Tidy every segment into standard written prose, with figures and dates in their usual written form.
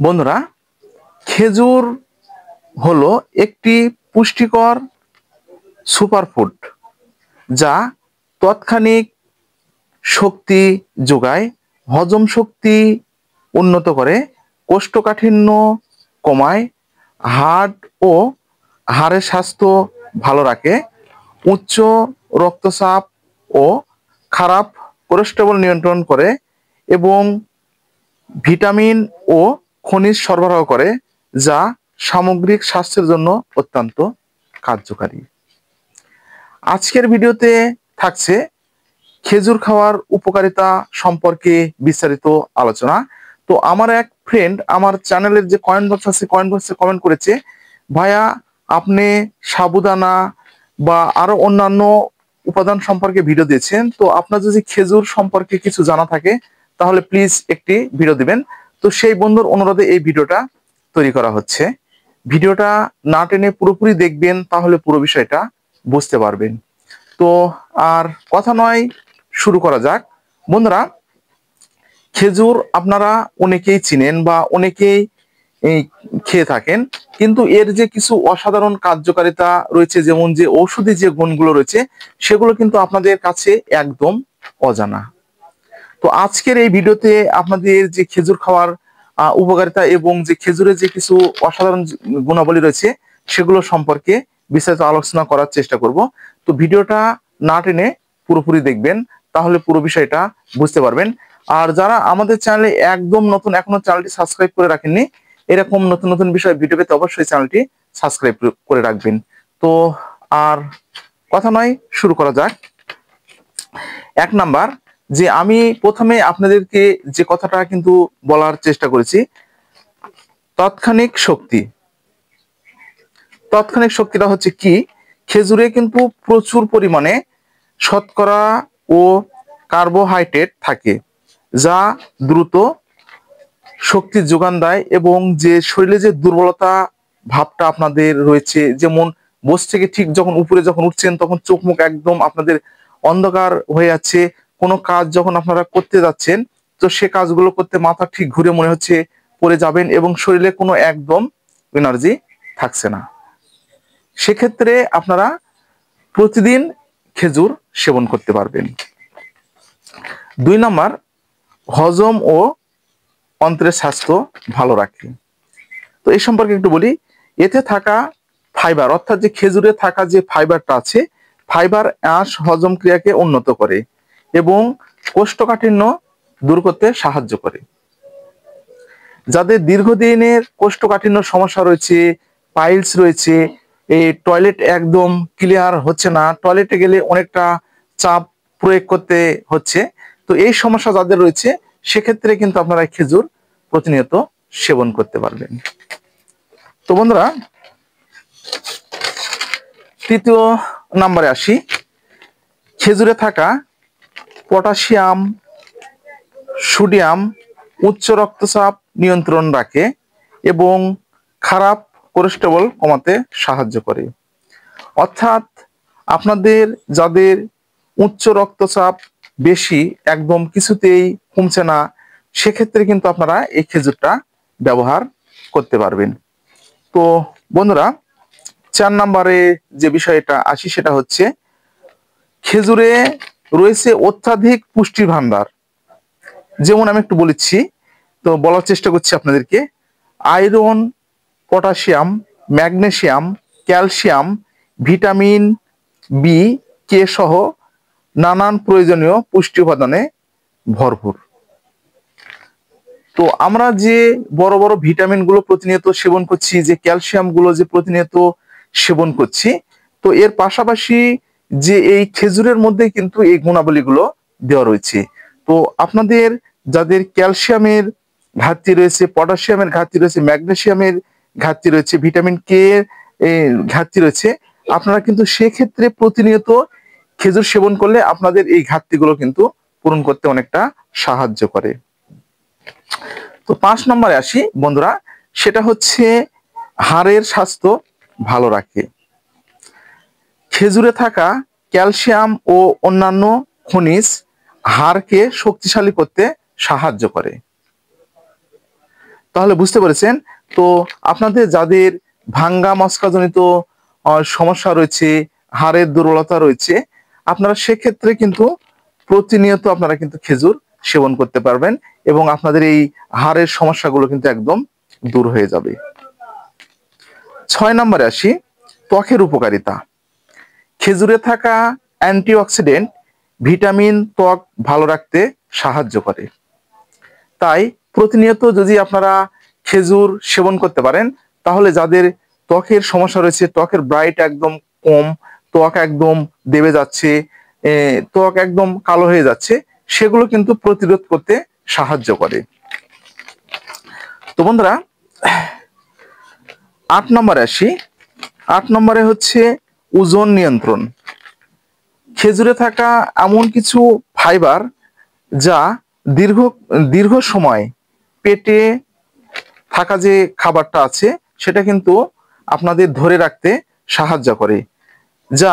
বন্ধুরা, খেজুর হলো একটি পুষ্টিকর সুপারফুড যা তাৎক্ষণিক শক্তি যোগায়, হজম শক্তি উন্নত করে, কোষ্ঠকাঠিন্য কমায়, হার্ট ও হাড়ের স্বাস্থ্য ভালো রাখে, উচ্চ রক্তচাপ ও খারাপ কোলেস্টেরল নিয়ন্ত্রণ করে এবং ভিটামিন ও খনিজ সরবরাহ করে, যা সামগ্রিক স্বাস্থ্যের জন্য অত্যন্ত কার্যকারী। আজকের ভিডিওতে থাকছে খেজুর খাওয়ার উপকারিতা সম্পর্কে বিস্তারিত আলোচনা। তো আমার এক ফ্রেন্ড আমার চ্যানেলের যে কমেন্ট বক্স আছে, কমেন্ট বক্সে কমেন্ট করেছে, ভাইয়া আপনি সাবুদানা বা আরো অন্যান্য উপাদান সম্পর্কে ভিডিও দিয়েছেন, তো আপনার যদি খেজুর সম্পর্কে কিছু জানা থাকে তাহলে প্লিজ একটি ভিডিও দিবেন। তো সেই বন্ধুর অনুরোধে এই ভিডিওটা তৈরি করা হচ্ছে। ভিডিওটা না টেনে পুরোপুরি দেখবেন, তাহলে পুরো বিষয়টা বুঝতে পারবেন। তো আর কথা নয়, শুরু করা যাক। বন্ধুরা, খেজুর আপনারা অনেকেই চিনেন বা অনেকেই খেয়ে থাকেন, কিন্তু এর যে কিছু অসাধারণ কার্যকারিতা রয়েছে, যেমন যে ঔষধি যে গুণগুলো রয়েছে, সেগুলো কিন্তু আপনাদের কাছে একদম অজানা। তো আজকের এই ভিডিওতে আপনাদের যে খেজুর খাওয়ার উপকারিতা এবং যে খেজুরের যে কিছু অসাধারণ গুণাবলী রয়েছে সেগুলো সম্পর্কে বিস্তারিত আলোচনা করার চেষ্টা করব। তো ভিডিওটা না টেনে পুরোপুরি দেখবেন, তাহলে পুরো বিষয়টা বুঝতে পারবেন। আর যারা আমাদের চ্যানেলে একদম নতুন, এখনো চ্যানেলটি সাবস্ক্রাইব করে রাখেননি, এরকম নতুন নতুন বিষয় ভিডিও পেতে অবশ্যই চ্যানেলটি সাবস্ক্রাইব করে রাখবেন। তো আর কথা নয়, শুরু করা যাক। এক নাম্বার, যে আমি প্রথমে আপনাদেরকে যে কথাটা কিন্তু বলার চেষ্টা করেছি, তাৎক্ষণিক শক্তি। তাৎক্ষণিক শক্তিটা হচ্ছে কি, খেজুরে কিন্তু প্রচুর পরিমাণে শর্করা ও কার্বোহাইড্রেট থাকে, যা দ্রুত শক্তির যোগান দেয় এবং যে শরীরে যে দুর্বলতা ভাবটা আপনাদের রয়েছে, যেমন বসে থেকে ঠিক যখন উপরে যখন উঠছেন তখন চোখ মুখ একদম আপনাদের অন্ধকার হয়ে যাচ্ছে, কোনো কাজ যখন আপনারা করতে যাচ্ছেন তো সে কাজগুলো করতে মাথা ঠিক ঘুরে মনে হচ্ছে পড়ে যাবেন এবং শরীরে কোনো একদম এনার্জি থাকছে না, সেক্ষেত্রে আপনারা প্রতিদিন খেজুর সেবন করতে পারবেন। 2 নাম্বার, হজম ও অন্ত্রের স্বাস্থ্য ভালো রাখে। তো এই সম্পর্কে একটু বলি। এতে থাকা ফাইবার, অর্থাৎ যে খেজুরে থাকা যে ফাইবারটা আছে, ফাইবার আঁশ হজম ক্রিয়াকে উন্নত করে এবং কোষ্ঠকাঠিন্য দূর করতে সাহায্য করে। যাদের দীর্ঘদিনের কোষ্ঠকাঠিন্য সমস্যা রয়েছে, পাইলস রয়েছে, এই টয়লেট একদম ক্লিয়ার হচ্ছে না, টয়লেটে গেলে অনেকটা চাপ প্রয়োগ করতে হচ্ছে, তো এই সমস্যা যাদের রয়েছে সেক্ষেত্রে কিন্তু আপনারা খেজুর প্রতিনিয়ত সেবন করতে পারবেন। তো বন্ধুরা, 3য় নাম্বারে আসি। খেজুরে থাকা পটাশিয়াম, সোডিয়াম উচ্চ রক্তচাপ নিয়ন্ত্রণ রাখে এবং খারাপ কোলেস্টেরল কমাতে সাহায্য করে। অর্থাৎ আপনাদের যাদের উচ্চ রক্তচাপ বেশি, একদম কিছুতেই কমছে না, সেক্ষেত্রে কিন্তু আপনারা এই খেজুরটা ব্যবহার করতে পারবেন। তো বন্ধুরা, 4 নম্বরে যে বিষয়টা আসি সেটা হচ্ছে, খেজুরে রয়েছে অত্যাধিক পুষ্টির ভান্ডার। যেমন আমি একটু বলেছি, তো বলার চেষ্টা করছি আপনাদেরকে, iron, potassium, magnesium, calcium, vitamin B, K সহ নানান প্রয়োজনীয় পুষ্টি উপাদানে ভরপুর। তো আমরা যে বড় বড় ভিটামিন গুলো প্রতিনিয়ত সেবন করছি, যে ক্যালসিয়াম গুলো যে প্রতিনিয়ত সেবন করছি, তো এর পাশাপাশি যে এই খেজুরের মধ্যে কিন্তু এই গুণাবলীগুলো দেওয়া রয়েছে। তো আপনাদের যাদের ক্যালসিয়ামের ঘাটতি রয়েছে, পটাশিয়ামের ঘাটতি রয়েছে, ম্যাগনেসিয়ামের ঘাটতি রয়েছে, ভিটামিন কে ঘাটতি রয়েছে, আপনারা কিন্তু সেক্ষেত্রে প্রতিনিয়ত খেজুর সেবন করলে আপনাদের এই ঘাটতিগুলো কিন্তু পূরণ করতে অনেকটা সাহায্য করে। তো 5 নম্বরে আসি বন্ধুরা, সেটা হচ্ছে হাড়ের স্বাস্থ্য ভালো রাখে। খেজুরে থাকা ক্যালসিয়াম ও অন্যান্য খনিজ হাড়কে শক্তিশালী করতে সাহায্য করে। তাহলে বুঝতে পেরেছেন। তো আপনাদের যাদের ভাঙ্গা মস্কাজনিত সমস্যা রয়েছে, হাড়ের দুর্বলতা রয়েছে, আপনারা সেক্ষেত্রে কিন্তু প্রতিনিয়ত আপনারা কিন্তু খেজুর সেবন করতে পারবেন এবং আপনাদের এই হাড়ের সমস্যাগুলো কিন্তু একদম দূর হয়ে যাবে। 6 নম্বরে আসি, ত্বকের উপকারিতা। খেজুরে থাকা অ্যান্টিঅক্সিডেন্ট ভিটামিন ত্বক ভালো রাখতে সাহায্য করে। তাই প্রতিনিয়ত যদি আপনারা খেজুর সেবন করতে পারেন, তাহলে যাদের ত্বকের সমস্যা রয়েছে, ত্বকের ব্রাইট একদম কম, ত্বক একদম দেবে যাচ্ছে, ত্বক একদম কালো হয়ে যাচ্ছে, সেগুলো কিন্তু প্রতিরোধ করতে সাহায্য করে। তো বন্ধুরা, 8 নম্বরে আসি। 8 নম্বরে হচ্ছে ওজন নিয়ন্ত্রণ। খেজুরে থাকা এমন কিছু ফাইবার যা দীর্ঘ সময় পেটে থাকা যে খাবারটা আছে সেটা কিন্তু আপনাদের ধরে রাখতে সাহায্য করে, যা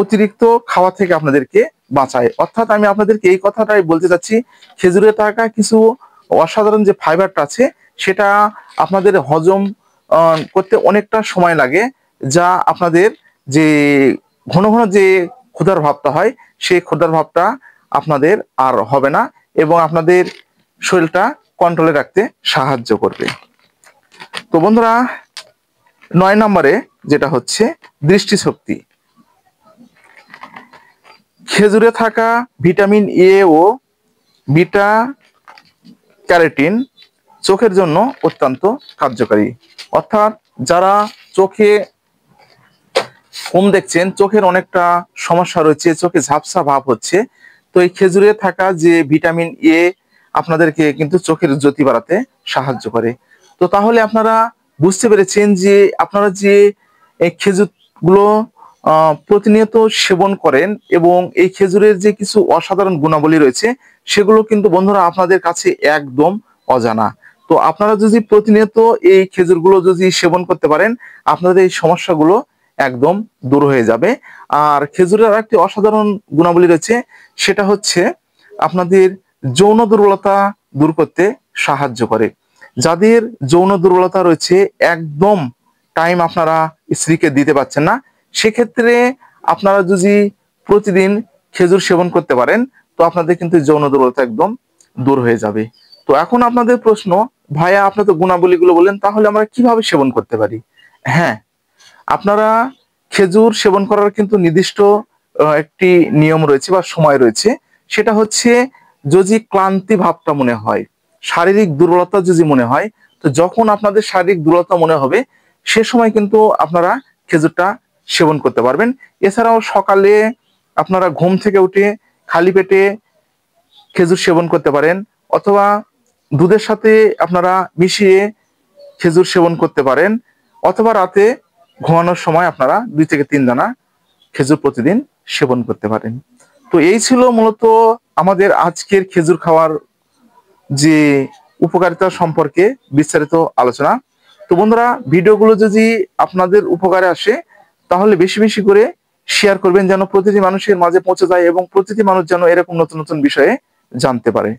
অতিরিক্ত খাওয়া থেকে আপনাদেরকে বাঁচায়। অর্থাৎ আমি আপনাদেরকে এই কথাটাই বলতে চাচ্ছি, খেজুরে থাকা কিছু অসাধারণ যে ফাইবারটা আছে সেটা আপনাদের হজম করতে অনেকটা সময় লাগে, যা আপনাদের যে ঘন ঘন যে ক্ষুধার ভাবটা হয় সেই ক্ষুধার ভাবটা আপনাদের আর হবে না এবং আপনাদের শরীরটা কন্ট্রোলে রাখতে সাহায্য করবে। তো বন্ধুরা, 9 নম্বরে যেটা হচ্ছে দৃষ্টিশক্তি। খেজুরে থাকা ভিটামিন এ ও বিটা ক্যারোটিন চোখের জন্য অত্যন্ত কার্যকারী। অর্থাৎ যারা চোখে কম দেখছেন, চোখের অনেকটা সমস্যা রয়েছে, চোখে ঝাপসা ভাব হচ্ছে, তো এই খেজুরে থাকা যে ভিটামিন এ আপনাদেরকে কিন্তু চোখের জ্যোতি বাড়াতে সাহায্য করে। তো তাহলে আপনারা বুঝতে পেরেছেন যে আপনারা যে এই খেজুরগুলো প্রতিনিয়ত সেবন করেন এবং এই খেজুরের যে কিছু অসাধারণ গুণাবলী রয়েছে সেগুলো কিন্তু বন্ধুরা আপনাদের কাছে একদম অজানা। তো আপনারা যদি প্রতিনিয়ত এই খেজুরগুলো যদি সেবন করতে পারেন, আপনাদের এই সমস্যাগুলো একদম দূর হয়ে যাবে। আর খেজুরের আরেকটি অসাধারণ গুণাবলী রয়েছে, সেটা হচ্ছে আপনাদের যৌন দুর্বলতা দূর করতে সাহায্য করে। যাদের যৌন দুর্বলতা রয়েছে, একদম টাইম আপনারা স্ত্রীকে দিতে পারছেন না, সেক্ষেত্রে আপনারা যদি প্রতিদিন খেজুর সেবন করতে পারেন, তো আপনাদের কিন্তু যৌন দুর্বলতা একদম দূর হয়ে যাবে। তো এখন আপনাদের প্রশ্ন, ভাইয়া আপনি তো গুণাবলীগুলো বললেন, তাহলে আমরা কিভাবে সেবন করতে পারি? হ্যাঁ, আপনারা খেজুর সেবন করার কিন্তু নির্দিষ্ট একটি নিয়ম রয়েছে বা সময় রয়েছে। সেটা হচ্ছে যদি ক্লান্তি ভাবটা মনে হয়, শারীরিক দুর্বলতা যদি মনে হয়, তো যখন আপনাদের শারীরিক দুর্বলতা মনে হবে সে সময় কিন্তু আপনারা খেজুরটা সেবন করতে পারবেন। এছাড়াও সকালে আপনারা ঘুম থেকে উঠে খালি পেটে খেজুর সেবন করতে পারেন, অথবা দুধের সাথে আপনারা মিশিয়ে খেজুর সেবন করতে পারেন, অথবা রাতে ঘুমানোর সময় আপনারা 2 থেকে 3 দানা খেজুর প্রতিদিন সেবন করতে পারেন। তো এই ছিল মূলত আমাদের আজকের খেজুর খাওয়ার যে উপকারিতা সম্পর্কে বিস্তারিত আলোচনা। তো বন্ধুরা, ভিডিওগুলো যদি আপনাদের উপকারে আসে তাহলে বেশি বেশি করে শেয়ার করবেন, যেন প্রতিটি মানুষের মাঝে পৌঁছে যায় এবং প্রতিটি মানুষ যেন এরকম নতুন নতুন বিষয়ে জানতে পারে।